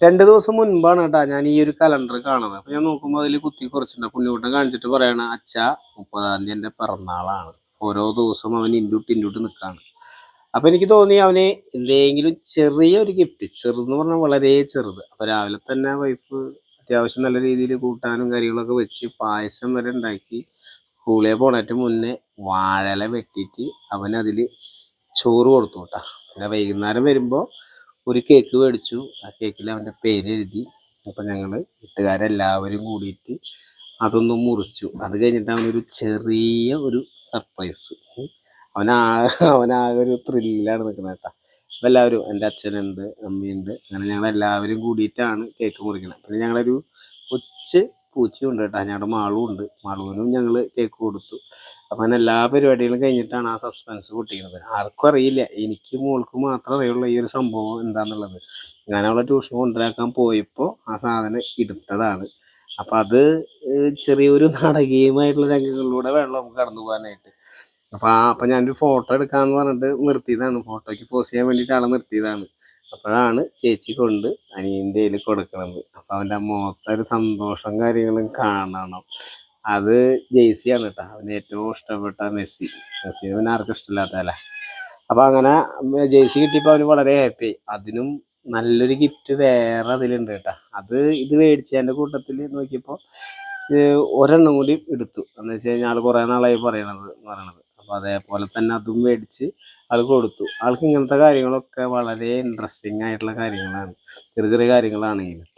2 ദിവസം മുൻപാണ് കേട്ടാ ഞാൻ ഈ ഒരു കലണ്ടർ കാണുന്നത്. അപ്പൊ ഞാൻ നോക്കുമ്പോൾ അതിൽ കുത്തി കുറച്ചിട്ടുണ്ട്. പുണ്യകൂട്ടൻ കാണിച്ചിട്ട് പറയണ അച്ഛാ 30-ാം തീയതി എൻ്റെ പിറന്നാളാണ്. ഓരോ ദിവസം അവൻ ഇൻഡ്യൂട്ട് നിൽക്കാണ്. അപ്പൊ എനിക്ക് തോന്നി അവന് എന്തെങ്കിലും ചെറിയൊരു ഗിഫ്റ്റ്, ചെറുതെന്ന് പറഞ്ഞാൽ വളരെ ചെറുത്. അപ്പൊ രാവിലെ തന്നെ വൈഫ് അത്യാവശ്യം നല്ല രീതിയിൽ കൂട്ടാനും കാര്യങ്ങളൊക്കെ വെച്ച് പായസം വരെ ഉണ്ടാക്കി. സ്കൂളിൽ പോണേറ്റ് മുന്നേ വാഴല വെട്ടിയിട്ട് അവനതിൽ ചോറ് കൊടുത്തു കേട്ടാ. പിന്നെ വൈകുന്നേരം വരുമ്പോൾ ഒരു കേക്ക് മേടിച്ചു. ആ കേക്കിൽ അവൻ്റെ പേര് എഴുതി. അപ്പം ഞങ്ങൾ വീട്ടുകാരെല്ലാവരും കൂടിയിട്ട് അതൊന്ന് മുറിച്ചു. അത് കഴിഞ്ഞിട്ട് അവനൊരു ചെറിയ ഒരു സർപ്രൈസ്. അവനാകെ ഒരു ത്രില്ലിലാണ് നിൽക്കുന്നത് കേട്ടോ. അപ്പം എല്ലാവരും, എൻ്റെ അച്ഛനുണ്ട്, അമ്മയുണ്ട്, അങ്ങനെ ഞങ്ങളെല്ലാവരും കൂടിയിട്ടാണ് കേക്ക് മുറിക്കുന്നത്. പിന്നെ ഞങ്ങളൊരു കൊച്ച് പൂച്ചയുണ്ട് കേട്ടോ, ഞങ്ങളുടെ മാളും ഉണ്ട്. മാളുവിനും ഞങ്ങൾ കേക്ക് കൊടുത്തു. അപ്പം അങ്ങനെ എല്ലാ പരിപാടികളും കഴിഞ്ഞിട്ടാണ് ആ സസ്പെൻസ് പൊട്ടിക്കുന്നത്. ആർക്കും അറിയില്ല, എനിക്ക് മോൾക്ക് മാത്രമേ അറിയുള്ളൂ ഈ ഒരു സംഭവം എന്താണെന്നുള്ളത്. ഞാൻ അവളെ ട്യൂഷൻ കൊണ്ടുവരാക്കാൻ പോയപ്പോൾ ആ സാധനം എടുത്തതാണ്. അപ്പം അത് ചെറിയൊരു നാടകീയമായിട്ടുള്ള രംഗങ്ങളിലൂടെ വേണം നമുക്ക് കടന്നു പോകാനായിട്ട്. അപ്പം ഞാനൊരു ഫോട്ടോ എടുക്കാമെന്ന് പറഞ്ഞിട്ട് നിർത്തിയതാണ്. ഫോട്ടോയ്ക്ക് പോസ്റ്റ് ചെയ്യാൻ വേണ്ടിയിട്ട് ആളെ നിർത്തിയതാണ്. അപ്പോഴാണ് ചേച്ചി കൊണ്ട് അനിയൻ്റെ കയ്യിൽ കൊടുക്കണത്. അപ്പം അവൻ്റെ മുഖത്തൊരു സന്തോഷം കാര്യങ്ങളും കാണണം. അത് ജെയ്സിയാണ് കേട്ടോ. അവന് ഏറ്റവും ഇഷ്ടപ്പെട്ട മെസ്സി. പിന്നെ ആർക്കും ഇഷ്ടമില്ലാത്തതല്ലേ. അപ്പം അങ്ങനെ ജെയ്സി കിട്ടിയപ്പോൾ അവന് വളരെ ഹാപ്പി ആയി. അതിനും നല്ലൊരു ഗിഫ്റ്റ് വേറെ അതിലുണ്ട് കേട്ടോ. അത് ഇത് മേടിച്ചതിൻ്റെ കൂട്ടത്തിൽ നോക്കിയപ്പോൾ ഒരെണ്ണം കൂടി എടുത്തു. എന്ന് വെച്ച് കഴിഞ്ഞാൽ ആൾ കുറേ നാളായി പറയണത്. അപ്പോൾ അതേപോലെ തന്നെ അതും മേടിച്ച് ആൾ കൊടുത്തു. ആൾക്ക് ഇങ്ങനത്തെ കാര്യങ്ങളൊക്കെ വളരെ ഇൻട്രസ്റ്റിംഗ് ആയിട്ടുള്ള കാര്യങ്ങളാണ്, ചെറിയ ചെറിയ കാര്യങ്ങളാണെങ്കിലും.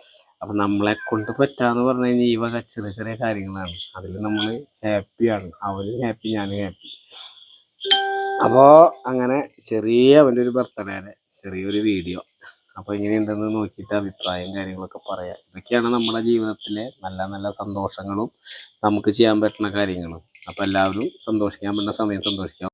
അപ്പം നമ്മളെ കൊണ്ട് പറ്റാന്ന് പറഞ്ഞു കഴിഞ്ഞാൽ ഈ വക ചെറിയ ചെറിയ കാര്യങ്ങളാണ്. അതിൽ നമ്മൾ ഹാപ്പിയാണ്. അവരും ഹാപ്പി, ഞാനും ഹാപ്പി. അപ്പോൾ അങ്ങനെ ചെറിയ അവൻ്റെ ഒരു ബർത്ത്ഡേയുടെ ചെറിയൊരു വീഡിയോ. അപ്പോൾ ഇങ്ങനെയുണ്ടെന്ന് നോക്കിയിട്ട് അഭിപ്രായം കാര്യങ്ങളൊക്കെ പറയാം. ഇതൊക്കെയാണ് നമ്മുടെ ജീവിതത്തിലെ നല്ല നല്ല സന്തോഷങ്ങളും നമുക്ക് ചെയ്യാൻ പറ്റുന്ന കാര്യങ്ങളും. അപ്പോൾ എല്ലാവരും സന്തോഷിക്കാൻ പറ്റുന്ന സമയം സന്തോഷിക്കാം.